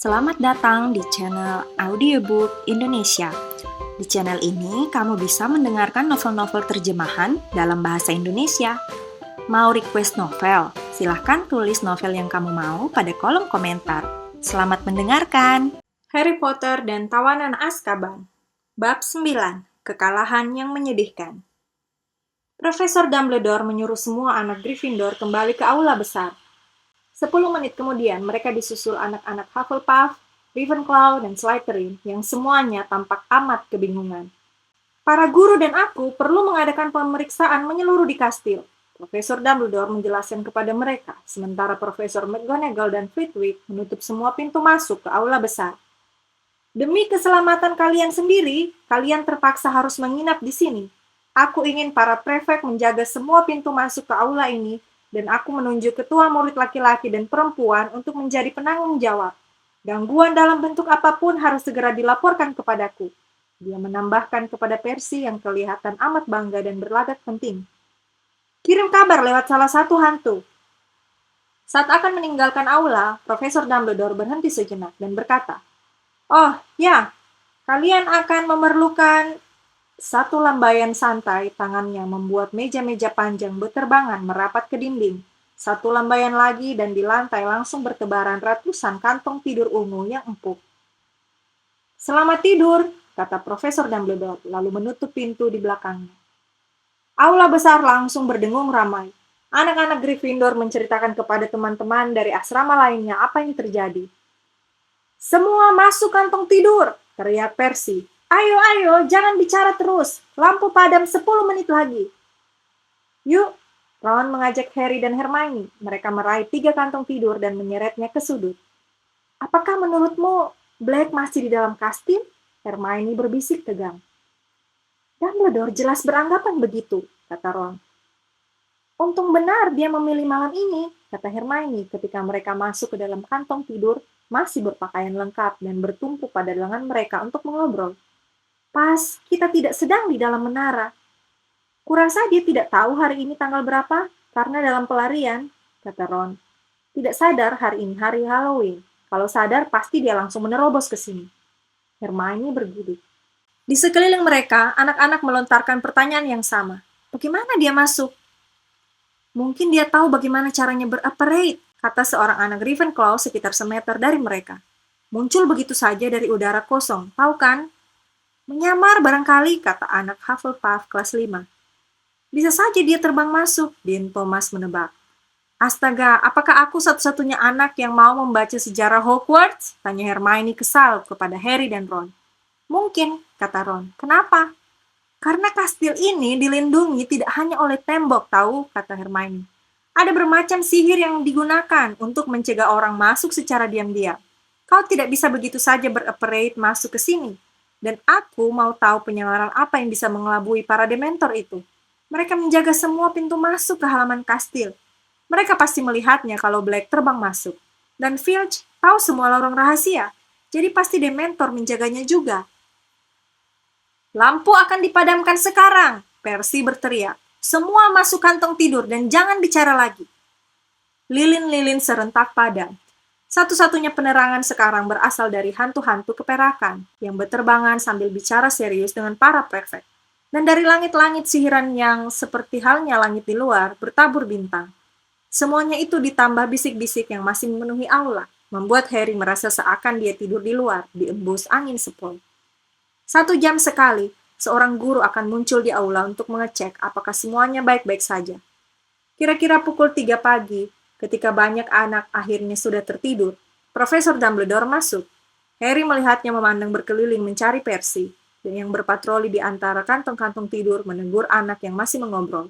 Selamat datang di channel Audiobook Indonesia. Di channel ini, kamu bisa mendengarkan novel-novel terjemahan dalam bahasa Indonesia. Mau request novel? Silahkan tulis novel yang kamu mau pada kolom komentar. Selamat mendengarkan! Harry Potter dan Tawanan Azkaban. Bab 9. Kekalahan yang menyedihkan. Profesor Dumbledore menyuruh semua anak Gryffindor kembali ke aula besar. 10 menit kemudian, mereka disusul anak-anak Hufflepuff, Ravenclaw, dan Slytherin yang semuanya tampak amat kebingungan. Para guru dan aku perlu mengadakan pemeriksaan menyeluruh di kastil. Profesor Dumbledore menjelaskan kepada mereka, sementara Profesor McGonagall dan Flitwick menutup semua pintu masuk ke aula besar. Demi keselamatan kalian sendiri, kalian terpaksa harus menginap di sini. Aku ingin para prefek menjaga semua pintu masuk ke aula ini dan aku menunjuk ketua murid laki-laki dan perempuan untuk menjadi penanggung jawab. Gangguan dalam bentuk apapun harus segera dilaporkan kepadaku. Dia menambahkan kepada Percy yang kelihatan amat bangga dan berlagak penting. Kirim kabar lewat salah satu hantu. Saat akan meninggalkan aula, Profesor Dumbledore berhenti sejenak dan berkata, "Oh, ya, kalian akan memerlukan..." Satu lambaian santai tangannya membuat meja-meja panjang berterbangan merapat ke dinding. Satu lambaian lagi dan di lantai langsung bertebaran ratusan kantong tidur ungu yang empuk. "Selamat tidur," kata Profesor Dumbledore, lalu menutup pintu di belakangnya. Aula besar langsung berdengung ramai. Anak-anak Gryffindor menceritakan kepada teman-teman dari asrama lainnya apa yang terjadi. "Semua masuk kantong tidur," teriak Percy. Ayo, jangan bicara terus. Lampu padam 10 menit lagi." "Yuk," Ron mengajak Harry dan Hermione. Mereka meraih 3 kantong tidur dan menyeretnya ke sudut. "Apakah menurutmu Black masih di dalam kastil?" Hermione berbisik tegang. "Dumbledore jelas beranggapan begitu," kata Ron. "Untung benar dia memilih malam ini," kata Hermione ketika mereka masuk ke dalam kantong tidur, masih berpakaian lengkap dan bertumpu pada lengan mereka untuk mengobrol. "Pas kita tidak sedang di dalam menara. Kurasa dia tidak tahu hari ini tanggal berapa, karena dalam pelarian," kata Ron. "Tidak sadar hari ini hari Halloween. Kalau sadar, pasti dia langsung menerobos ke sini." Hermione bergidik. Di sekeliling mereka, anak-anak melontarkan pertanyaan yang sama. Bagaimana dia masuk? "Mungkin dia tahu bagaimana caranya beroperate," kata seorang anak Ravenclaw sekitar semeter dari mereka. "Muncul begitu saja dari udara kosong, tahu kan?" "Menyamar barangkali," kata anak Hufflepuff kelas 5. "Bisa saja dia terbang masuk," Dean Thomas menebak. "Astaga, apakah aku satu-satunya anak yang mau membaca sejarah Hogwarts?" tanya Hermione kesal kepada Harry dan Ron. "Mungkin," kata Ron. "Kenapa?" "Karena kastil ini dilindungi tidak hanya oleh tembok, tahu," kata Hermione. "Ada bermacam sihir yang digunakan untuk mencegah orang masuk secara diam-diam. Kau tidak bisa begitu saja beroperate masuk ke sini. Dan aku mau tahu penyamaran apa yang bisa mengelabui para dementor itu. Mereka menjaga semua pintu masuk ke halaman kastil. Mereka pasti melihatnya kalau Black terbang masuk. Dan Filch tahu semua lorong rahasia. Jadi pasti dementor menjaganya juga." "Lampu akan dipadamkan sekarang," Percy berteriak. "Semua masuk kantong tidur dan jangan bicara lagi." Lilin-lilin serentak padam. Satu-satunya penerangan sekarang berasal dari hantu-hantu keperakan yang berterbangan sambil bicara serius dengan para prefek. Dan dari langit-langit sihiran yang seperti halnya langit di luar bertabur bintang. Semuanya itu ditambah bisik-bisik yang masih memenuhi aula, membuat Harry merasa seakan dia tidur di luar, diembus angin sepoi. 1 jam sekali, seorang guru akan muncul di aula untuk mengecek apakah semuanya baik-baik saja. Kira-kira pukul 3 pagi, ketika banyak anak akhirnya sudah tertidur, Profesor Dumbledore masuk. Harry melihatnya memandang berkeliling mencari Percy, dan yang berpatroli di antara kantong-kantong tidur menegur anak yang masih mengobrol.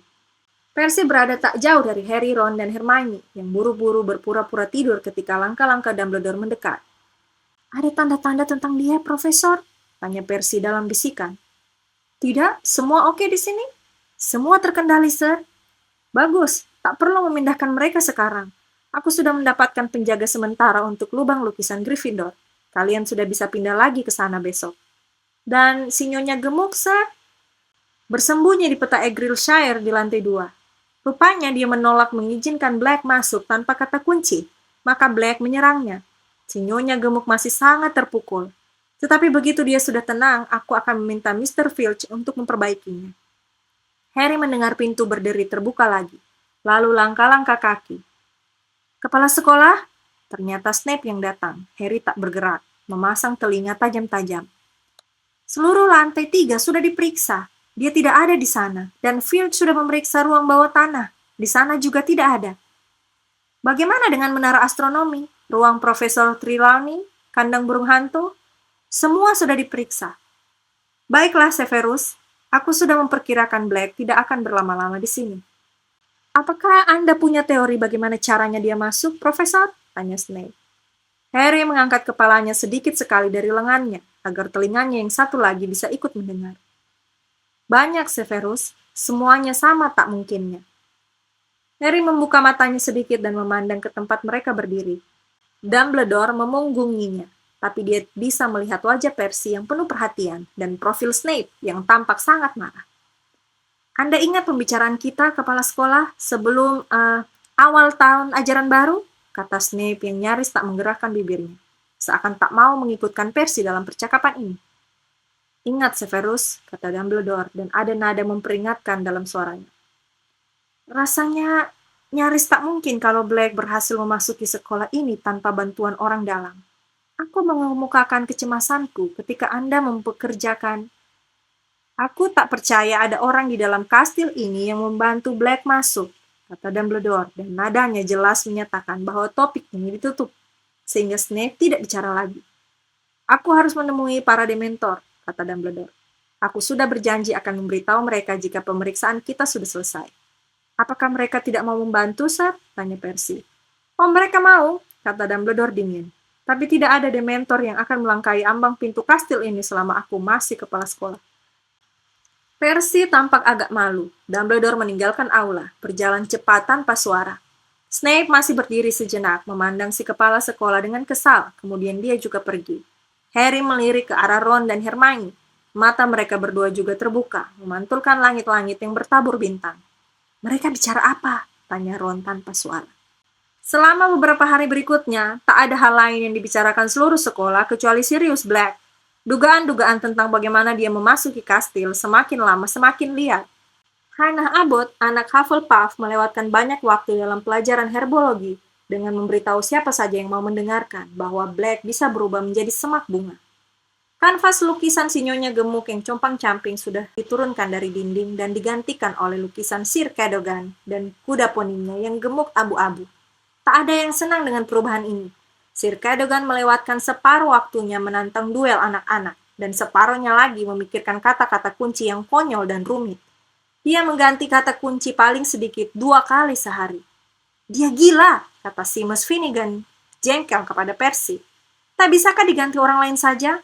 Percy berada tak jauh dari Harry, Ron, dan Hermione, yang buru-buru berpura-pura tidur ketika langkah-langkah Dumbledore mendekat. "Ada tanda-tanda tentang dia, Profesor?" tanya Percy dalam bisikan. "Tidak, semua oke di sini? Semua terkendali, Sir." "Bagus, tak perlu memindahkan mereka sekarang. Aku sudah mendapatkan penjaga sementara untuk lubang lukisan Gryffindor. Kalian sudah bisa pindah lagi ke sana besok." "Dan si Nyonya Gemuk, Sir?" "Bersembunyi di peta Egrilshire di lantai 2. Rupanya dia menolak mengizinkan Black masuk tanpa kata kunci, maka Black menyerangnya. Si Nyonya Gemuk masih sangat terpukul. Tetapi begitu dia sudah tenang, aku akan meminta Mr. Filch untuk memperbaikinya. Harry mendengar pintu berderi terbuka lagi. Lalu langkah-langkah kaki. Kepala sekolah? Ternyata Snape yang datang. Harry tak bergerak, memasang telinga tajam-tajam. Seluruh lantai 3 sudah diperiksa. Dia tidak ada di sana. Dan Filch sudah memeriksa ruang bawah tanah. Di sana juga tidak ada. Bagaimana dengan menara astronomi? Ruang Profesor Trelawney? Kandang burung hantu? Semua sudah diperiksa. Baiklah, Severus. Aku sudah memperkirakan Black tidak akan berlama-lama di sini. Apakah Anda punya teori bagaimana caranya dia masuk, Profesor? Tanya Snape. Harry mengangkat kepalanya sedikit sekali dari lengannya, agar telinganya yang satu lagi bisa ikut mendengar. Banyak, Severus. Semuanya sama tak mungkinnya. Harry membuka matanya sedikit dan memandang ke tempat mereka berdiri. Dumbledore memunggunginya, tapi dia bisa melihat wajah Percy yang penuh perhatian dan profil Snape yang tampak sangat marah. Anda ingat pembicaraan kita, kepala sekolah, sebelum awal tahun ajaran baru? Kata Snape yang nyaris tak menggerakkan bibirnya, seakan tak mau mengikutkan Percy dalam percakapan ini. Ingat, Severus, kata Dumbledore, dan ada nada memperingatkan dalam suaranya. Rasanya nyaris tak mungkin kalau Black berhasil memasuki sekolah ini tanpa bantuan orang dalam. Aku mengemukakan kecemasanku ketika Anda mempekerjakan. Aku tak percaya ada orang di dalam kastil ini yang membantu Black masuk, kata Dumbledore, dan nadanya jelas menyatakan bahwa topik ini ditutup, sehingga Snape tidak bicara lagi. Aku harus menemui para Dementor, kata Dumbledore. Aku sudah berjanji akan memberitahu mereka jika pemeriksaan kita sudah selesai. Apakah mereka tidak mau membantu, Sir? Tanya Percy. Oh, mereka mau, kata Dumbledore dingin. Tapi tidak ada Dementor yang akan melangkahi ambang pintu kastil ini selama aku masih kepala sekolah. Percy tampak agak malu. Dumbledore meninggalkan aula, berjalan cepat tanpa suara. Snape masih berdiri sejenak, memandang si kepala sekolah dengan kesal, kemudian dia juga pergi. Harry melirik ke arah Ron dan Hermione. Mata mereka berdua juga terbuka, memantulkan langit-langit yang bertabur bintang. Mereka bicara apa? Tanya Ron tanpa suara. Selama beberapa hari berikutnya, tak ada hal lain yang dibicarakan seluruh sekolah kecuali Sirius Black. Dugaan-dugaan tentang bagaimana dia memasuki kastil semakin lama semakin liar. Hannah Abbott, anak Hufflepuff, melewatkan banyak waktu dalam pelajaran herbologi dengan memberitahu siapa saja yang mau mendengarkan bahwa Black bisa berubah menjadi semak bunga. Kanvas lukisan si Nyonya Gemuk yang compang-camping sudah diturunkan dari dinding dan digantikan oleh lukisan Sir Cadogan dan kuda poninya yang gemuk abu-abu. Tak ada yang senang dengan perubahan ini. Sir Cadogan melewatkan separuh waktunya menantang duel anak-anak, dan separuhnya lagi memikirkan kata-kata kunci yang konyol dan rumit. Dia mengganti kata kunci paling sedikit 2 kali sehari. Dia gila, kata Seamus Finnegan, jengkel kepada Percy. Tak bisakah diganti orang lain saja?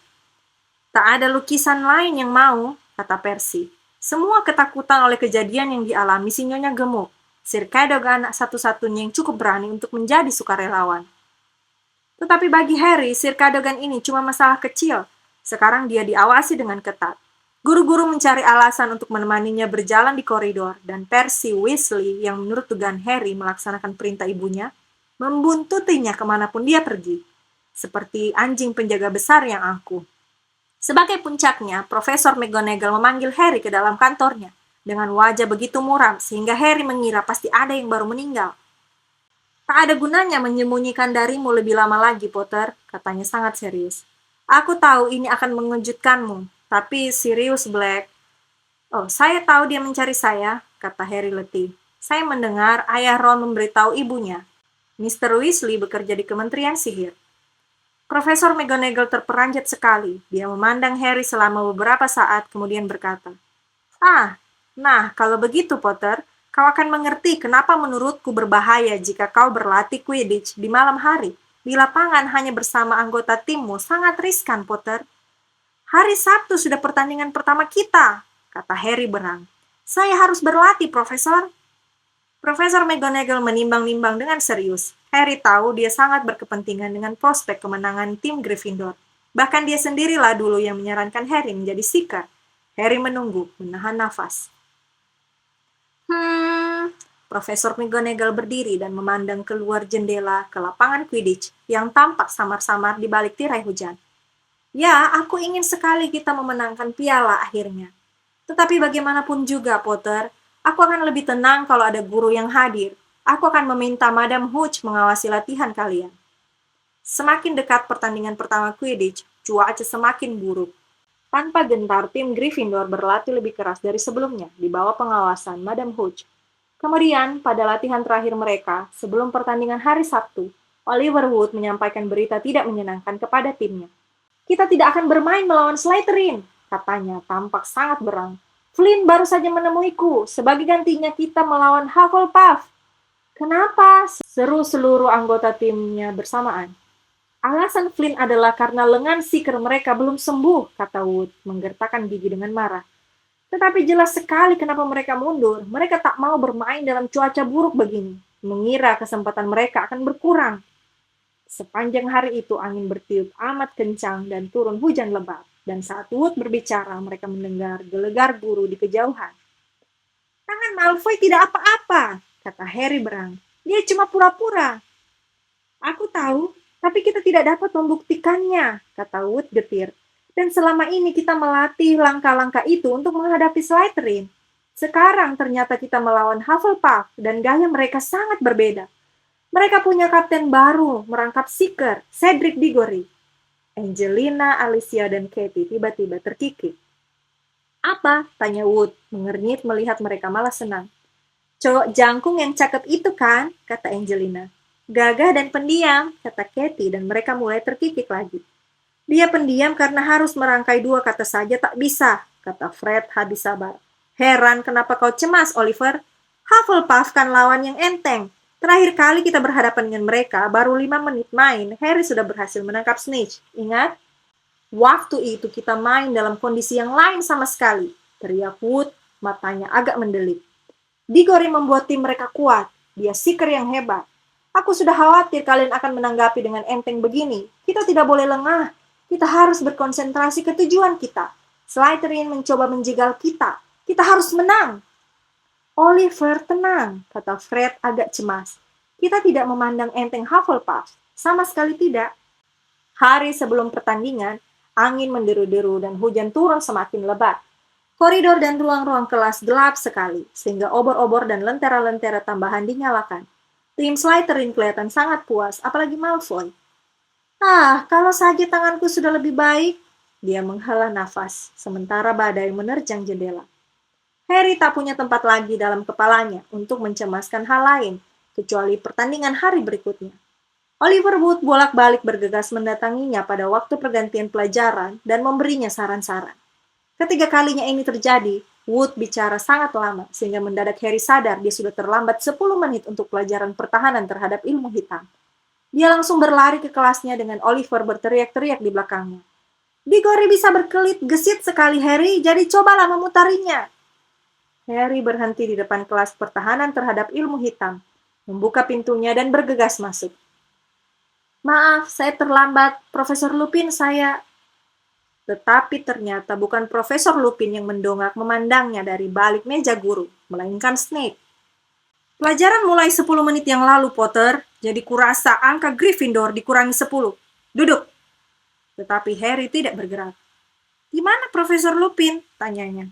Tak ada lukisan lain yang mau, kata Percy. Semua ketakutan oleh kejadian yang dialami si Nyonya Gemuk. Sir Cadogan satu-satunya yang cukup berani untuk menjadi sukarelawan. Tetapi bagi Harry, Sir Cadogan ini cuma masalah kecil. Sekarang dia diawasi dengan ketat. Guru-guru mencari alasan untuk menemaninya berjalan di koridor, dan Percy Weasley, yang menurut dugaan Harry melaksanakan perintah ibunya, membuntutinya kemanapun dia pergi. Seperti anjing penjaga besar yang angkuh. Sebagai puncaknya, Profesor McGonagall memanggil Harry ke dalam kantornya, dengan wajah begitu muram sehingga Harry mengira pasti ada yang baru meninggal. Tak ada gunanya menyembunyikan darimu lebih lama lagi, Potter, katanya sangat serius. Aku tahu ini akan mengejutkanmu, tapi Sirius Black. Oh, saya tahu dia mencari saya, kata Harry letih. Saya mendengar ayah Ron memberitahu ibunya. Mr. Weasley bekerja di Kementerian Sihir. Profesor McGonagall terperanjat sekali. Dia memandang Harry selama beberapa saat, kemudian berkata, nah, kalau begitu, Potter, kau akan mengerti kenapa menurutku berbahaya jika kau berlatih Quidditch di malam hari. Di lapangan hanya bersama anggota timmu sangat riskan, Potter. Hari Sabtu sudah pertandingan pertama kita, kata Harry berang. Saya harus berlatih, Profesor. Profesor McGonagall menimbang-nimbang dengan serius. Harry tahu dia sangat berkepentingan dengan prospek kemenangan tim Gryffindor. Bahkan dia sendirilah dulu yang menyarankan Harry menjadi seeker. Harry menunggu, menahan nafas. Profesor McGonagall berdiri dan memandang keluar jendela ke lapangan Quidditch yang tampak samar-samar di balik tirai hujan. Ya, aku ingin sekali kita memenangkan piala akhirnya. Tetapi bagaimanapun juga, Potter, aku akan lebih tenang kalau ada guru yang hadir. Aku akan meminta Madam Hooch mengawasi latihan kalian. Semakin dekat pertandingan pertama Quidditch, cuaca semakin buruk. Tanpa gentar, tim Gryffindor berlatih lebih keras dari sebelumnya di bawah pengawasan Madam Hooch. Kemudian, pada latihan terakhir mereka, sebelum pertandingan hari Sabtu, Oliver Wood menyampaikan berita tidak menyenangkan kepada timnya. Kita tidak akan bermain melawan Slytherin, katanya tampak sangat berang. Flynn baru saja menemuiku, sebagai gantinya kita melawan Hufflepuff. Kenapa? Seru seluruh anggota timnya bersamaan. Alasan Flynn adalah karena lengan seeker mereka belum sembuh, kata Wood, menggertakkan gigi dengan marah. Tetapi jelas sekali kenapa mereka mundur. Mereka tak mau bermain dalam cuaca buruk begini, mengira kesempatan mereka akan berkurang. Sepanjang hari itu angin bertiup amat kencang dan turun hujan lebat. Dan saat Wood berbicara, mereka mendengar gelegar guru di kejauhan. Tangan Malfoy tidak apa-apa, kata Harry berang. Dia cuma pura-pura. Aku tahu, tapi kita tidak dapat membuktikannya, kata Wood getir. Dan selama ini kita melatih langkah-langkah itu untuk menghadapi Slytherin. Sekarang ternyata kita melawan Hufflepuff dan gaya mereka sangat berbeda. Mereka punya kapten baru, merangkap seeker, Cedric Diggory. Angelina, Alicia, dan Katie tiba-tiba terkikik. Apa? Tanya Wood, mengernyit melihat mereka malah senang. Cowok jangkung yang cakep itu kan? Kata Angelina. Gagah dan pendiam, kata Katie, dan mereka mulai terkikik lagi. Dia pendiam karena harus merangkai dua kata saja tak bisa, kata Fred habis sabar. Heran kenapa kau cemas, Oliver? Hufflepuff kan lawan yang enteng. Terakhir kali kita berhadapan dengan mereka, baru 5 menit main, Harry sudah berhasil menangkap Snitch. Ingat? Waktu itu kita main dalam kondisi yang lain sama sekali, teriak Wood, matanya agak mendelik. Diggory membuat tim mereka kuat, dia seeker yang hebat. Aku sudah khawatir kalian akan menanggapi dengan enteng begini. Kita tidak boleh lengah. Kita harus berkonsentrasi ke tujuan kita. Slytherin mencoba menjegal kita. Kita harus menang. Oliver, tenang, kata Fred agak cemas. Kita tidak memandang enteng Hufflepuff. Sama sekali tidak. Hari sebelum pertandingan, angin menderu-deru dan hujan turun semakin lebat. Koridor dan ruang-ruang kelas gelap sekali, sehingga obor-obor dan lentera-lentera tambahan dinyalakan. Tim Slytherin kelihatan sangat puas, apalagi Malfoy. Kalau saja tanganku sudah lebih baik. Dia menghela nafas, sementara badai menerjang jendela. Harry tak punya tempat lagi dalam kepalanya untuk mencemaskan hal lain, kecuali pertandingan hari berikutnya. Oliver Wood bolak-balik bergegas mendatanginya pada waktu pergantian pelajaran dan memberinya saran-saran. Ketiga kalinya ini terjadi, Wood bicara sangat lama, sehingga mendadak Harry sadar dia sudah terlambat 10 menit untuk pelajaran pertahanan terhadap ilmu hitam. Dia langsung berlari ke kelasnya dengan Oliver berteriak-teriak di belakangnya. Diggory bisa berkelit gesit sekali, Harry, jadi cobalah memutarinya. Harry berhenti di depan kelas pertahanan terhadap ilmu hitam, membuka pintunya dan bergegas masuk. Maaf, saya terlambat. Profesor Lupin, saya... Tetapi ternyata bukan Profesor Lupin yang mendongak memandangnya dari balik meja guru, melainkan Snape. Pelajaran mulai 10 menit yang lalu, Potter. Jadi kurasa angka Gryffindor dikurangi 10. Duduk. Tetapi Harry tidak bergerak. Di mana Profesor Lupin? Tanyanya.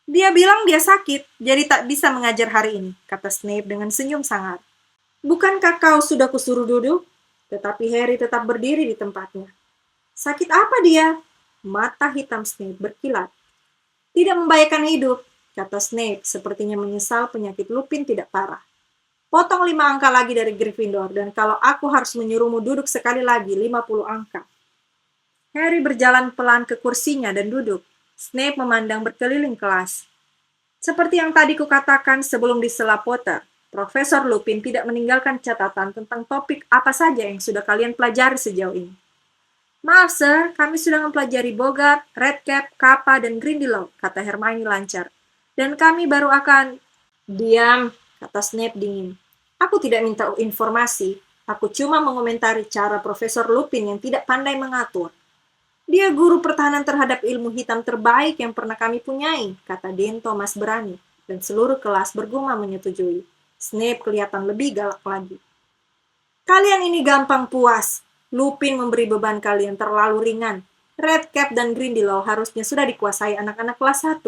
Dia bilang dia sakit, jadi tak bisa mengajar hari ini, kata Snape dengan senyum sangar. Bukankah kau sudah kusuruh duduk? Tetapi Harry tetap berdiri di tempatnya. Sakit apa dia? Mata hitam Snape berkilat. Tidak membahayakan hidup, kata Snape, sepertinya menyesal penyakit Lupin tidak parah. Potong 5 angka lagi dari Gryffindor, dan kalau aku harus menyuruhmu duduk sekali lagi, 50 angka. Harry berjalan pelan ke kursinya dan duduk. Snape memandang berkeliling kelas. Seperti yang tadi kukatakan sebelum disela Potter, Profesor Lupin tidak meninggalkan catatan tentang topik apa saja yang sudah kalian pelajari sejauh ini. Maaf, Sir, kami sudah mempelajari Bogart, Redcap, Kappa, dan Grindylow, kata Hermione lancar. Dan kami baru akan... Diam, kata Snape dingin. Aku tidak minta informasi, aku cuma mengomentari cara Profesor Lupin yang tidak pandai mengatur. Dia guru pertahanan terhadap ilmu hitam terbaik yang pernah kami punyai, kata Dean Thomas berani, dan seluruh kelas bergumam menyetujui. Snape kelihatan lebih galak lagi. Kalian ini gampang puas. Lupin memberi beban kalian terlalu ringan. Redcap dan Grindylow harusnya sudah dikuasai anak-anak kelas 1.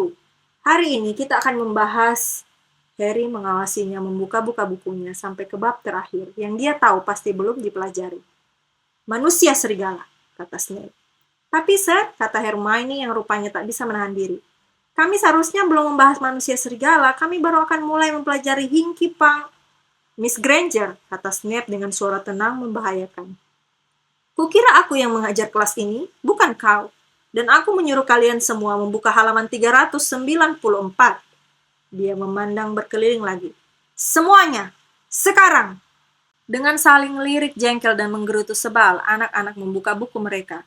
Hari ini kita akan membahas... Harry mengawasinya membuka-buka bukunya sampai ke bab terakhir yang dia tahu pasti belum dipelajari. Manusia serigala, kata Snape. Tapi Sir, kata Hermione yang rupanya tak bisa menahan diri. Kami seharusnya belum membahas manusia serigala, kami baru akan mulai mempelajari Hinky Punk. Miss Granger, kata Snape dengan suara tenang membahayakan. Kukira aku yang mengajar kelas ini, bukan kau. Dan aku menyuruh kalian semua membuka halaman 394. Dia memandang berkeliling lagi. Semuanya, sekarang! Dengan saling lirik jengkel dan menggerutu sebal, anak-anak membuka buku mereka.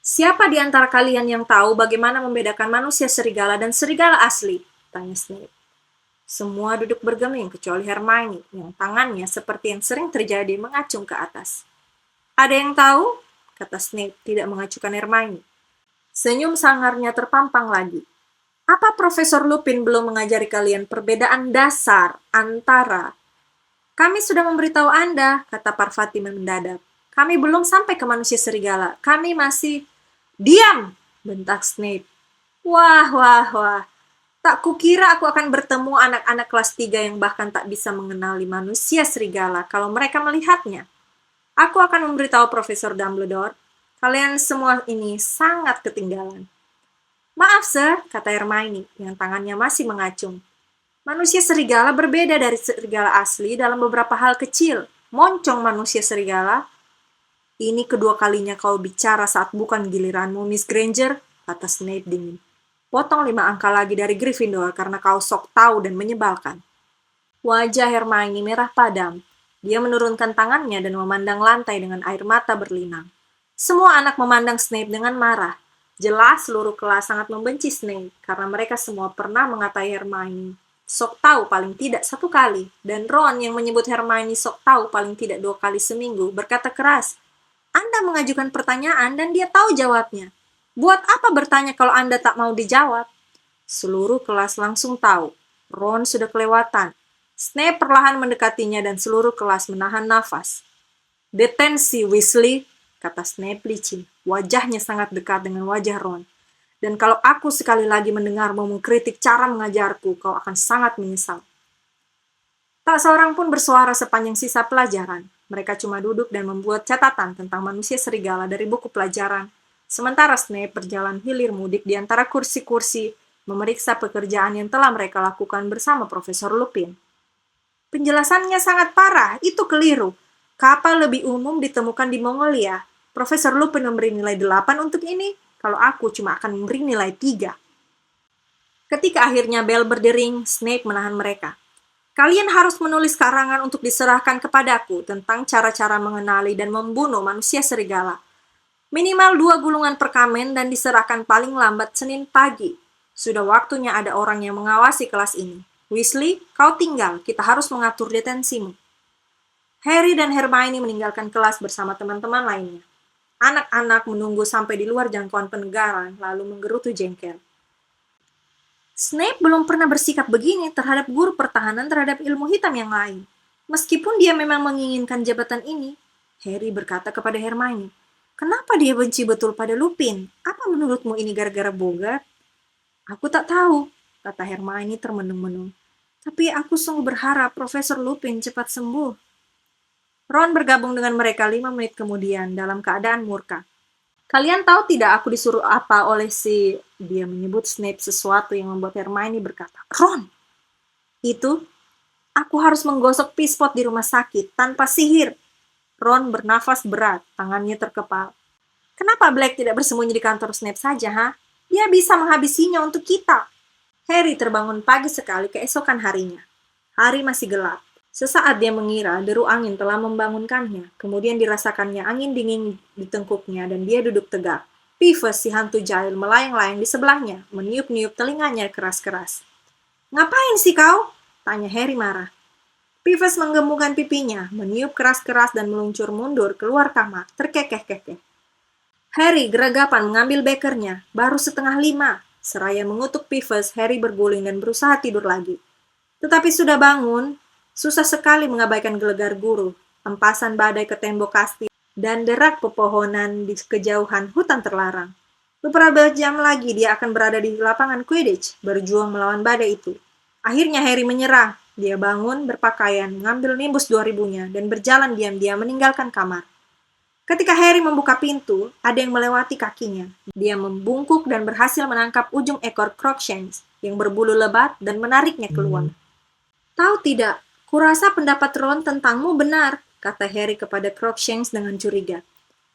Siapa di antara kalian yang tahu bagaimana membedakan manusia serigala dan serigala asli? Tanya Snape. Semua duduk bergeming kecuali Hermione, yang tangannya seperti yang sering terjadi mengacung ke atas. Ada yang tahu? Kata Snape, tidak mengacukan Hermione. Senyum sangarnya terpampang lagi. Apa Profesor Lupin belum mengajari kalian perbedaan dasar antara... Kami sudah memberitahu Anda, kata Parvati mendadak. Kami belum sampai ke manusia serigala. Kami masih... Diam! Bentak Snape. Wah. Tak kukira aku akan bertemu anak-anak kelas 3 yang bahkan tak bisa mengenali manusia serigala kalau mereka melihatnya. Aku akan memberitahu Profesor Dumbledore. Kalian semua ini sangat ketinggalan. Maaf, Sir, kata Hermione, yang tangannya masih mengacung. Manusia serigala berbeda dari serigala asli dalam beberapa hal kecil. Moncong manusia serigala. Ini kedua kalinya kau bicara saat bukan giliranmu, Miss Granger, kata Snape dingin. Potong 5 angka lagi dari Gryffindor karena kau sok tahu dan menyebalkan. Wajah Hermione merah padam. Dia menurunkan tangannya dan memandang lantai dengan air mata berlinang. Semua anak memandang Snape dengan marah. Jelas seluruh kelas sangat membenci Snape karena mereka semua pernah mengatai Hermione sok tahu paling tidak 1 kali, dan Ron yang menyebut Hermione sok tahu paling tidak 2 kali seminggu berkata keras, Anda mengajukan pertanyaan dan dia tahu jawabnya. Buat apa bertanya kalau Anda tak mau dijawab? Seluruh kelas langsung tahu. Ron sudah kelewatan. Snape perlahan mendekatinya dan seluruh kelas menahan nafas. Detensi, Weasley, kata Snape licin. Wajahnya sangat dekat dengan wajah Ron. Dan kalau aku sekali lagi mendengarmu mengkritik cara mengajarku, kau akan sangat menyesal. Tak seorang pun bersuara sepanjang sisa pelajaran. Mereka cuma duduk dan membuat catatan tentang manusia serigala dari buku pelajaran. Sementara Snape berjalan hilir mudik di antara kursi-kursi, memeriksa pekerjaan yang telah mereka lakukan bersama Profesor Lupin. Penjelasannya sangat parah, itu keliru. Kapal lebih umum ditemukan di Mongolia. Profesor Lupin memberi nilai 8 untuk ini, kalau aku cuma akan memberi nilai 3. Ketika akhirnya bel berdering, Snape menahan mereka. Kalian harus menulis karangan untuk diserahkan kepadaku tentang cara-cara mengenali dan membunuh manusia serigala. Minimal 2 gulungan perkamen dan diserahkan paling lambat Senin pagi. Sudah waktunya ada orang yang mengawasi kelas ini. Weasley, kau tinggal, kita harus mengatur detensimu. Harry dan Hermione meninggalkan kelas bersama teman-teman lainnya. Anak-anak menunggu sampai di luar jangkauan pendengaran, lalu menggerutu jengkel. Snape belum pernah bersikap begini terhadap guru pertahanan terhadap ilmu hitam yang lain. Meskipun dia memang menginginkan jabatan ini, Harry berkata kepada Hermione, kenapa dia benci betul pada Lupin? Apa menurutmu ini gara-gara Bogart? Aku tak tahu, kata Hermione termenung-menung. Tapi aku sungguh berharap Profesor Lupin cepat sembuh. Ron bergabung dengan mereka 5 menit kemudian dalam keadaan murka. Kalian tahu tidak aku disuruh apa oleh si... Dia menyebut Snape sesuatu yang membuat Hermione berkata, Ron! Itu, aku harus menggosok pispot di rumah sakit tanpa sihir. Ron bernafas berat, tangannya terkepal. Kenapa Black tidak bersembunyi di kantor Snape saja, ha? Dia bisa menghabisinya untuk kita. Harry terbangun pagi sekali keesokan harinya. Hari masih gelap. Sesaat dia mengira deru angin telah membangunkannya, kemudian dirasakannya angin dingin di tengkuknya dan dia duduk tegak. Peeves si hantu jahil melayang-layang di sebelahnya, meniup-niup telinganya keras-keras. Ngapain sih kau? Tanya Harry marah. Peeves menggembungkan pipinya, meniup keras-keras dan meluncur mundur keluar kamar, terkekeh-kekeh. Harry geragapan mengambil bekernya, baru 4:30. Seraya mengutuk Peeves, Harry berguling dan berusaha tidur lagi. Tetapi sudah bangun, Susah sekali mengabaikan gelegar guru, empasan badai ke tembok kastil, dan derak pepohonan di kejauhan hutan terlarang. Beberapa jam lagi dia akan berada di lapangan Quidditch, berjuang melawan badai itu. Akhirnya Harry menyerah. Dia bangun, berpakaian, mengambil Nimbus 2000-nya, dan berjalan diam-diam meninggalkan kamar. Ketika Harry membuka pintu, ada yang melewati kakinya. Dia membungkuk dan berhasil menangkap ujung ekor Crookshanks yang berbulu lebat dan menariknya keluar. Tahu tidak, kurasa pendapat Ron tentangmu benar, kata Harry kepada Crookshanks dengan curiga.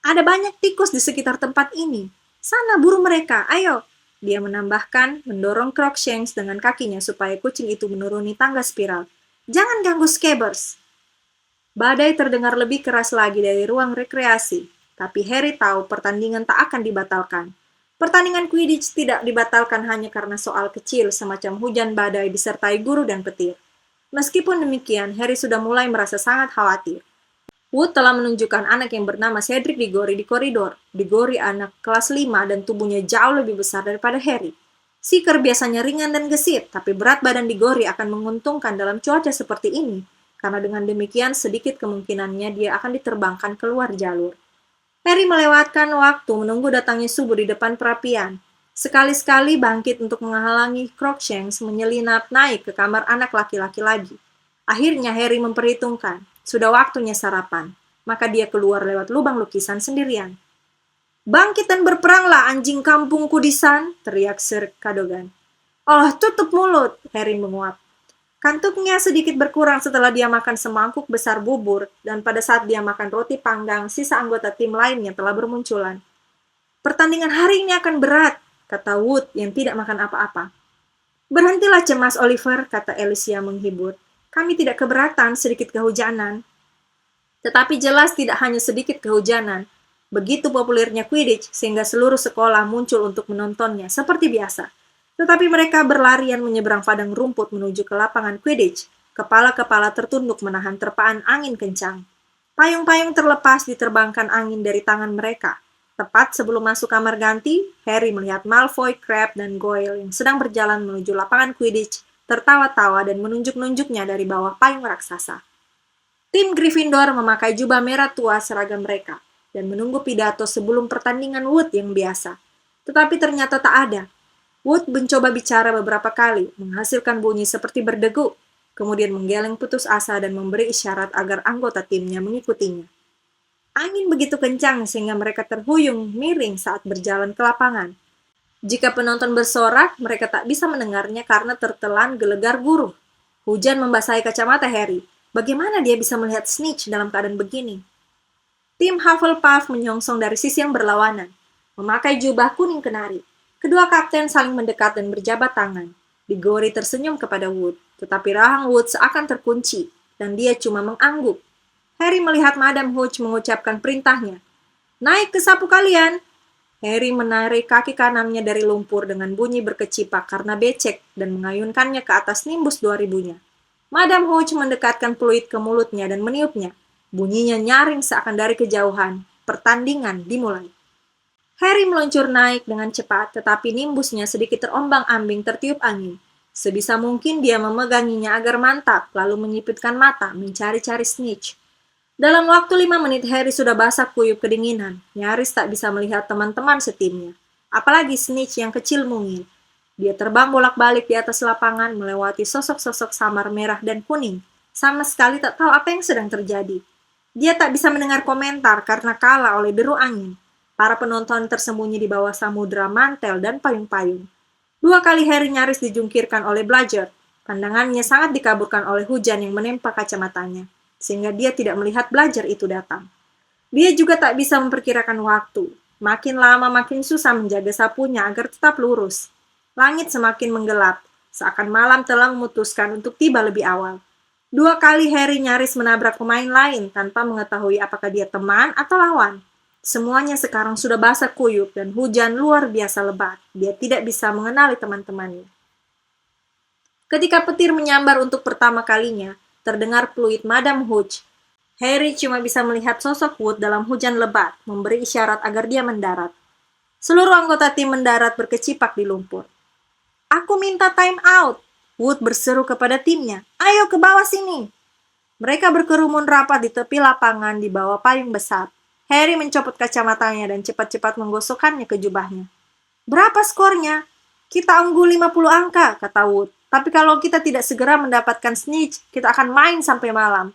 Ada banyak tikus di sekitar tempat ini. Sana buru mereka, ayo. Dia menambahkan, mendorong Crookshanks dengan kakinya supaya kucing itu menuruni tangga spiral. Jangan ganggu Scabbers. Badai terdengar lebih keras lagi dari ruang rekreasi, tapi Harry tahu pertandingan tak akan dibatalkan. Pertandingan Quidditch tidak dibatalkan hanya karena soal kecil semacam hujan badai disertai guru dan petir. Meskipun demikian, Harry sudah mulai merasa sangat khawatir. Wood telah menunjukkan anak yang bernama Cedric Diggory di koridor. Diggory anak kelas 5 dan tubuhnya jauh lebih besar daripada Harry. Seeker biasanya ringan dan gesit, tapi berat badan Diggory akan menguntungkan dalam cuaca seperti ini, karena dengan demikian sedikit kemungkinannya dia akan diterbangkan keluar jalur. Harry melewatkan waktu menunggu datangnya subuh di depan perapian. Sekali-sekali bangkit untuk menghalangi Crookshanks menyelinap naik ke kamar anak laki-laki lagi. Akhirnya Harry memperhitungkan, sudah waktunya sarapan. Maka dia keluar lewat lubang lukisan sendirian. Bangkit dan berperanglah anjing kampung kudisan, teriak Sir Cadogan. Oh, tutup mulut, Harry menguap. Kantuknya sedikit berkurang setelah dia makan semangkuk besar bubur, dan pada saat dia makan roti panggang, sisa anggota tim lainnya telah bermunculan. Pertandingan hari ini akan berat, kata Wood yang tidak makan apa-apa. Berhentilah cemas, Oliver, kata Alicia menghibur. Kami tidak keberatan sedikit kehujanan. Tetapi jelas tidak hanya sedikit kehujanan. Begitu populernya Quidditch sehingga seluruh sekolah muncul untuk menontonnya seperti biasa. Tetapi mereka berlarian menyeberang padang rumput menuju ke lapangan Quidditch. Kepala-kepala tertunduk menahan terpaan angin kencang. Payung-payung terlepas diterbangkan angin dari tangan mereka. Tepat sebelum masuk kamar ganti, Harry melihat Malfoy, Crabbe, dan Goyle yang sedang berjalan menuju lapangan Quidditch, tertawa-tawa dan menunjuk-nunjuknya dari bawah payung raksasa. Tim Gryffindor memakai jubah merah tua seragam mereka dan menunggu pidato sebelum pertandingan Wood yang biasa. Tetapi ternyata tak ada. Wood mencoba bicara beberapa kali, menghasilkan bunyi seperti berdegu, kemudian menggeleng putus asa dan memberi isyarat agar anggota timnya mengikutinya. Angin begitu kencang sehingga mereka terhuyung miring saat berjalan ke lapangan. Jika penonton bersorak, mereka tak bisa mendengarnya karena tertelan gelegar guru. Hujan membasahi kacamata Harry. Bagaimana dia bisa melihat Snitch dalam keadaan begini? Tim Hufflepuff menyongsong dari sisi yang berlawanan, memakai jubah kuning kenari. Kedua kapten saling mendekat dan berjabat tangan. Diggory tersenyum kepada Wood, tetapi rahang Wood seakan terkunci, dan dia cuma mengangguk. Harry melihat Madam Hooch mengucapkan perintahnya. Naik ke sapu kalian! Harry menarik kaki kanannya dari lumpur dengan bunyi berkecipak karena becek dan mengayunkannya ke atas Nimbus 2000-nya. Madam Hooch mendekatkan peluit ke mulutnya dan meniupnya. Bunyinya nyaring seakan dari kejauhan. Pertandingan dimulai. Harry meluncur naik dengan cepat, tetapi nimbusnya sedikit terombang-ambing tertiup angin. Sebisa mungkin dia memeganginya agar mantap, lalu menyipitkan mata, mencari-cari Snitch. Dalam waktu 5 menit, Harry sudah basah kuyup kedinginan. Nyaris tak bisa melihat teman-teman setimnya. Apalagi Snitch yang kecil mungil. Dia terbang bolak-balik di atas lapangan, melewati sosok-sosok samar merah dan kuning. Sama sekali tak tahu apa yang sedang terjadi. Dia tak bisa mendengar komentar karena kalah oleh deru angin. Para penonton tersembunyi di bawah samudera mantel dan payung-payung. 2 kali Harry nyaris dijungkirkan oleh Bludger. Pandangannya sangat dikaburkan oleh hujan yang menimpa kacamatanya, sehingga dia tidak melihat Bludger itu datang. Dia juga tak bisa memperkirakan waktu. Makin lama makin susah menjaga sapunya agar tetap lurus. Langit semakin menggelap, seakan malam telah memutuskan untuk tiba lebih awal. 2 kali Harry nyaris menabrak pemain lain tanpa mengetahui apakah dia teman atau lawan. Semuanya sekarang sudah basah kuyup dan hujan luar biasa lebat. Dia tidak bisa mengenali teman-temannya. Ketika petir menyambar untuk pertama kalinya, terdengar peluit Madam Hooch. Harry cuma bisa melihat sosok Wood dalam hujan lebat, memberi isyarat agar dia mendarat. Seluruh anggota tim mendarat berkecipak di lumpur. Aku minta time out, Wood berseru kepada timnya. Ayo ke bawah sini. Mereka berkerumun rapat di tepi lapangan di bawah payung besar. Harry mencopot kacamatanya dan cepat-cepat menggosokkannya ke jubahnya. Berapa skornya? Kita unggul 50 angka, kata Wood. Tapi kalau kita tidak segera mendapatkan snitch, kita akan main sampai malam.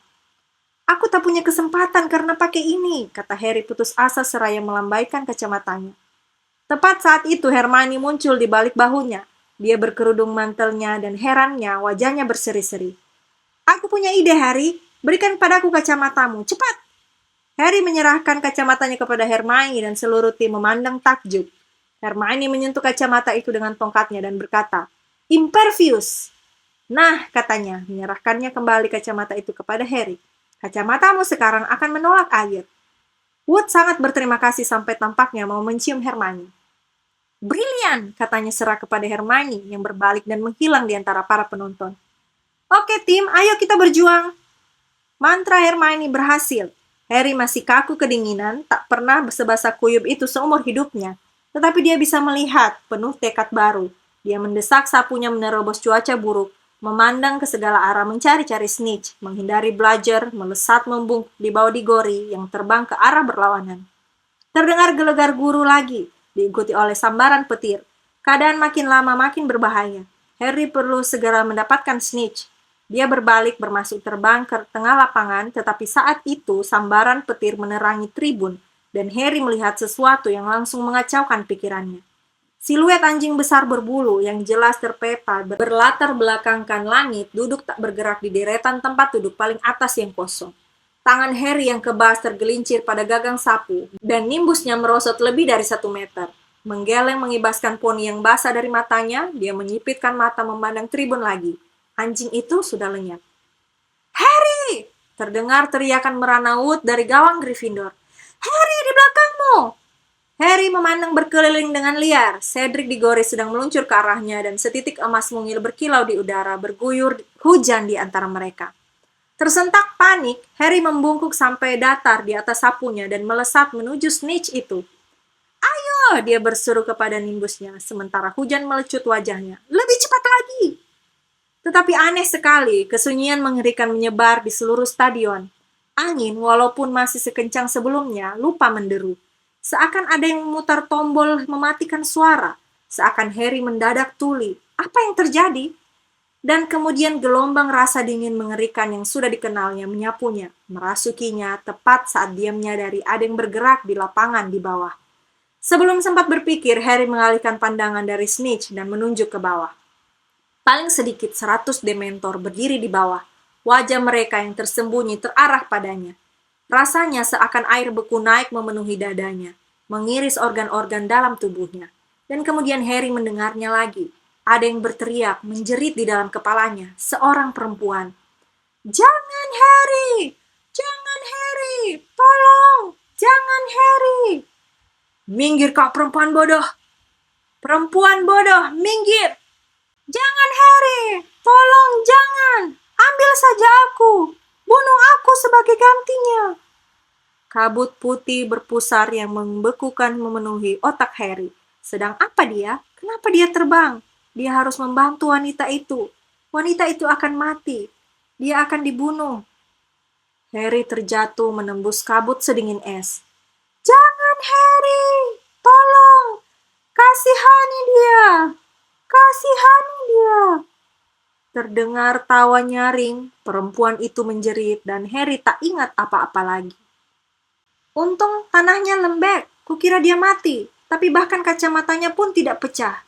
Aku tak punya kesempatan karena pakai ini, kata Harry putus asa seraya melambaikan kacamatanya. Tepat saat itu Hermione muncul di balik bahunya. Dia berkerudung mantelnya dan herannya wajahnya berseri-seri. Aku punya ide, Harry. Berikan padaku kacamatamu, cepat. Harry menyerahkan kacamatanya kepada Hermione dan seluruh tim memandang takjub. Hermione menyentuh kacamata itu dengan tongkatnya dan berkata, Impervious. Nah, katanya, menyerahkannya kembali kacamata itu kepada Harry. Kacamatamu sekarang akan menolak air. Wood sangat berterima kasih sampai tampaknya mau mencium Hermione. Brilian, katanya serak kepada Hermione yang berbalik dan menghilang di antara para penonton. Oke tim, ayo kita berjuang. Mantra Hermione berhasil. Harry masih kaku kedinginan, tak pernah sebasah kuyup itu seumur hidupnya. Tetapi dia bisa melihat, penuh tekad baru. Dia mendesak sapunya menerobos cuaca buruk, memandang ke segala arah mencari-cari snitch, menghindari Bludger, melesat membungkuk di bawah Diggory yang terbang ke arah berlawanan. Terdengar gelegar guru lagi, diikuti oleh sambaran petir. Keadaan makin lama makin berbahaya. Harry perlu segera mendapatkan snitch. Dia berbalik bermasuk terbang ke tengah lapangan, tetapi saat itu sambaran petir menerangi tribun, dan Harry melihat sesuatu yang langsung mengacaukan pikirannya. Siluet anjing besar berbulu yang jelas terpeta berlatar belakangkan langit duduk tak bergerak di deretan tempat duduk paling atas yang kosong. Tangan Harry yang kebas tergelincir pada gagang sapu, dan nimbusnya merosot lebih dari 1 meter. Menggeleng mengibaskan poni yang basah dari matanya, dia menyipitkan mata memandang tribun lagi. Anjing itu sudah lenyap. Harry! Terdengar teriakan merana Wood dari gawang Gryffindor. Harry, di belakangmu! Harry memandang berkeliling dengan liar. Cedric Diggory sedang meluncur ke arahnya dan setitik emas mungil berkilau di udara, berguyur hujan di antara mereka. Tersentak panik, Harry membungkuk sampai datar di atas sapunya dan melesat menuju snitch itu. Ayo, dia berseru kepada nimbusnya, sementara hujan melecut wajahnya. Lebih cepat lagi! Tetapi aneh sekali, kesunyian mengerikan menyebar di seluruh stadion. Angin, walaupun masih sekencang sebelumnya, lupa menderu. Seakan ada yang memutar tombol mematikan suara. Seakan Harry mendadak tuli. Apa yang terjadi? Dan kemudian gelombang rasa dingin mengerikan yang sudah dikenalnya menyapunya, merasukinya tepat saat dia menyadari ada yang bergerak di lapangan di bawah. Sebelum sempat berpikir, Harry mengalihkan pandangan dari snitch dan menunjuk ke bawah. Paling sedikit 100 dementor berdiri di bawah. Wajah mereka yang tersembunyi terarah padanya. Rasanya seakan air beku naik memenuhi dadanya, mengiris organ-organ dalam tubuhnya. Dan kemudian Harry mendengarnya lagi. Ada yang berteriak, menjerit di dalam kepalanya, seorang perempuan. Jangan Harry! Jangan Harry! Tolong! Jangan Harry! Minggir kau perempuan bodoh! Perempuan bodoh, minggir! Jangan Harry! Tolong jangan! Ambil saja aku! Bunuh aku sebagai gantinya! Kabut putih berpusar yang membekukan memenuhi otak Harry. Sedang apa dia? Kenapa dia terbang? Dia harus membantu wanita itu. Wanita itu akan mati. Dia akan dibunuh. Harry terjatuh menembus kabut sedingin es. Jangan Harry! Tolong! Kasihani dia! Kasihani dia! Terdengar tawa nyaring, perempuan itu menjerit dan Harry tak ingat apa-apa lagi. Untung tanahnya lembek, kukira dia mati, tapi bahkan kacamatanya pun tidak pecah.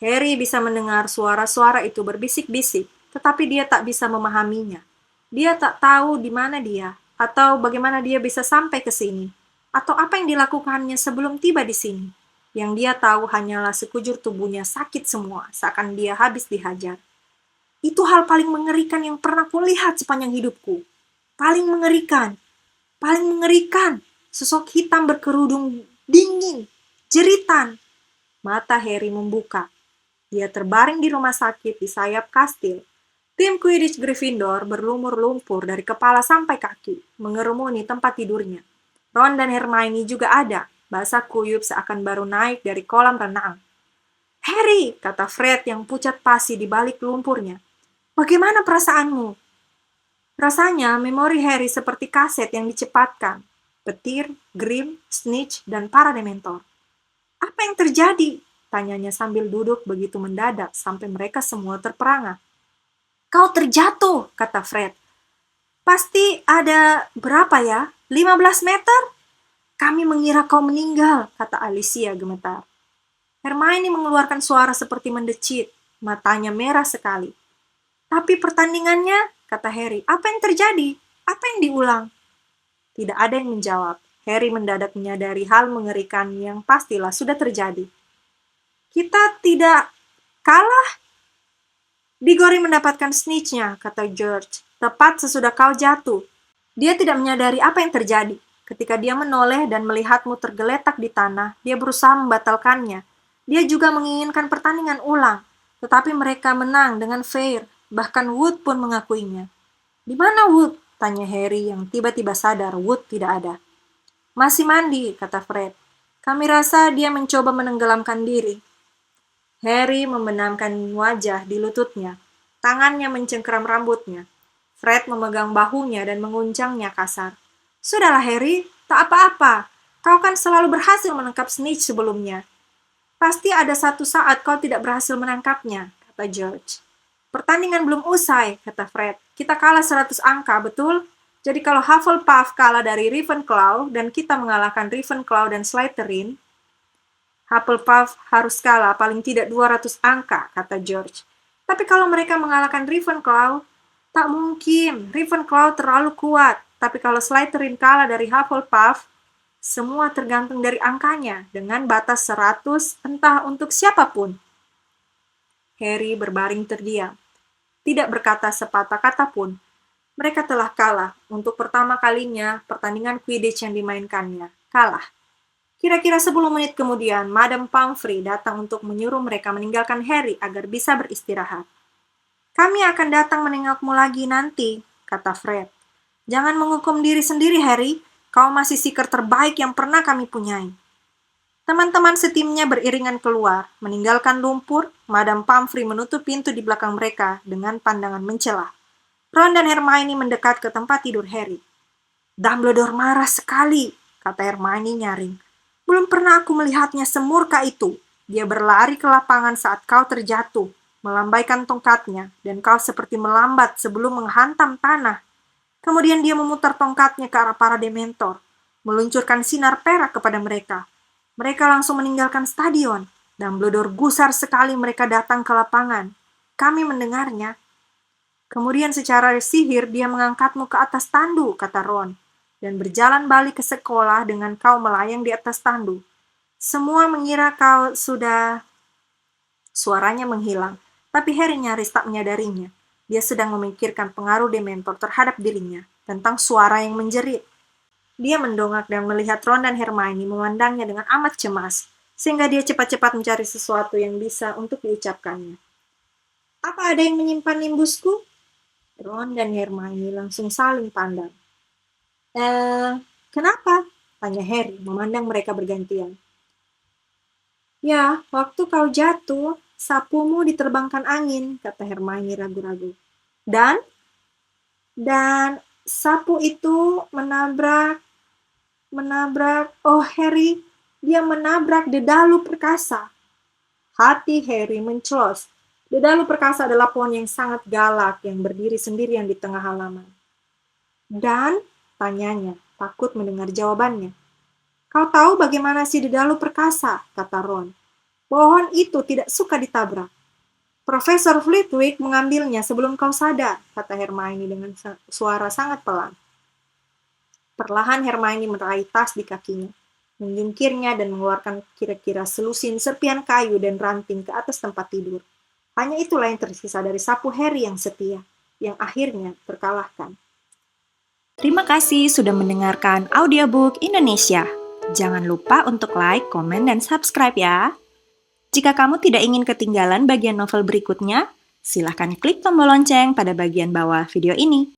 Harry bisa mendengar suara-suara itu berbisik-bisik, tetapi dia tak bisa memahaminya. Dia tak tahu di mana dia, atau bagaimana dia bisa sampai ke sini, atau apa yang dilakukannya sebelum tiba di sini. Yang dia tahu hanyalah sekujur tubuhnya sakit semua, seakan dia habis dihajar. Itu hal paling mengerikan yang pernah kulihat sepanjang hidupku. Paling mengerikan. Paling mengerikan. Sosok hitam berkerudung dingin. Jeritan. Mata Harry membuka. Dia terbaring di rumah sakit di sayap kastil. Tim Quidditch Gryffindor berlumur lumpur dari kepala sampai kaki, mengerumuni tempat tidurnya. Ron dan Hermione juga ada, basah kuyup seakan baru naik dari kolam renang. Harry, kata Fred yang pucat pasi di balik lumpurnya. Bagaimana perasaanmu? Rasanya memori Harry seperti kaset yang dicepatkan. Petir, Grim, Snitch, dan para Dementor. Apa yang terjadi? Tanyanya sambil duduk begitu mendadak sampai mereka semua terperangah. Kau terjatuh, kata Fred. Pasti ada berapa ya? 15 meter? Kami mengira kau meninggal, kata Alicia gemetar. Hermione mengeluarkan suara seperti mendecit. Matanya merah sekali. Tapi pertandingannya, kata Harry, apa yang terjadi? Apa yang diulang? Tidak ada yang menjawab. Harry mendadak menyadari hal mengerikan yang pastilah sudah terjadi. Kita tidak kalah? Diggory mendapatkan snitch-nya, kata George. Tepat sesudah kau jatuh. Dia tidak menyadari apa yang terjadi. Ketika dia menoleh dan melihatmu tergeletak di tanah, dia berusaha membatalkannya. Dia juga menginginkan pertandingan ulang. Tetapi mereka menang dengan fair. Bahkan Wood pun mengakuinya. Di mana Wood? Tanya Harry yang tiba-tiba sadar Wood tidak ada. Masih mandi, kata Fred. Kami rasa dia mencoba menenggelamkan diri. Harry membenamkan wajah di lututnya. Tangannya mencengkeram rambutnya. Fred memegang bahunya dan menguncangnya kasar. Sudahlah Harry, tak apa-apa. Kau kan selalu berhasil menangkap Snitch sebelumnya. Pasti ada satu saat kau tidak berhasil menangkapnya, kata George. Pertandingan belum usai, kata Fred. Kita kalah 100 angka, betul? Jadi kalau Hufflepuff kalah dari Ravenclaw dan kita mengalahkan Ravenclaw dan Slytherin, Hufflepuff harus kalah paling tidak 200 angka, kata George. Tapi kalau mereka mengalahkan Ravenclaw, tak mungkin. Ravenclaw terlalu kuat. Tapi kalau Slytherin kalah dari Hufflepuff, semua tergantung dari angkanya dengan batas 100 entah untuk siapapun. Harry berbaring terdiam. Tidak berkata sepatah kata pun. Mereka telah kalah. Untuk pertama kalinya, pertandingan Quidditch yang dimainkannya. Kalah. Kira-kira 10 menit kemudian, Madam Pomfrey datang untuk menyuruh mereka meninggalkan Harry agar bisa beristirahat. Kami akan datang menengokmu lagi nanti, kata Fred. Jangan menghukum diri sendiri, Harry. Kau masih seeker terbaik yang pernah kami punyai. Teman-teman setimnya beriringan keluar. Meninggalkan lumpur, Madam Pomfrey menutup pintu di belakang mereka dengan pandangan mencela. Ron dan Hermione mendekat ke tempat tidur Harry. Dumbledore marah sekali, kata Hermione nyaring. Belum pernah aku melihatnya semurka itu. Dia berlari ke lapangan saat kau terjatuh, melambaikan tongkatnya, dan kau seperti melambat sebelum menghantam tanah. Kemudian dia memutar tongkatnya ke arah para Dementor, meluncurkan sinar perak kepada mereka. Mereka langsung meninggalkan stadion. Dumbledore gusar sekali mereka datang ke lapangan. Kami mendengarnya. Kemudian secara sihir dia mengangkatmu ke atas tandu, kata Ron, dan berjalan balik ke sekolah dengan kau melayang di atas tandu. Semua mengira kau sudah... Suaranya menghilang, tapi Harry nyaris tak menyadarinya. Dia sedang memikirkan pengaruh Dementor terhadap dirinya, tentang suara yang menjerit. Dia mendongak dan melihat Ron dan Hermione memandangnya dengan amat cemas, sehingga dia cepat-cepat mencari sesuatu yang bisa untuk diucapkannya. Apa ada yang menyimpan nimbusku? Ron dan Hermione langsung saling pandang. Kenapa? Tanya Harry, memandang mereka bergantian. Ya, waktu kau jatuh, sapumu diterbangkan angin, kata Hermione ragu-ragu. Dan sapu itu menabrak, oh Harry, dia menabrak Dedalu Perkasa. Hati Harry mencelos. Dedalu Perkasa adalah pohon yang sangat galak yang berdiri sendirian di tengah halaman. Dan, tanyanya, takut mendengar jawabannya. Kau tahu bagaimana si Dedalu Perkasa, kata Ron. Pohon itu tidak suka ditabrak. Profesor Flitwick mengambilnya sebelum kau sadar, kata Hermione dengan suara sangat pelan. Perlahan Hermione meraih tas di kakinya, menyingkirnya dan mengeluarkan kira-kira selusin serpian kayu dan ranting ke atas tempat tidur. Hanya itulah yang tersisa dari sapu Harry yang setia, yang akhirnya terkalahkan. Terima kasih sudah mendengarkan audiobook Indonesia. Jangan lupa untuk like, komen, dan subscribe ya. Jika kamu tidak ingin ketinggalan bagian novel berikutnya, silahkan klik tombol lonceng pada bagian bawah video ini.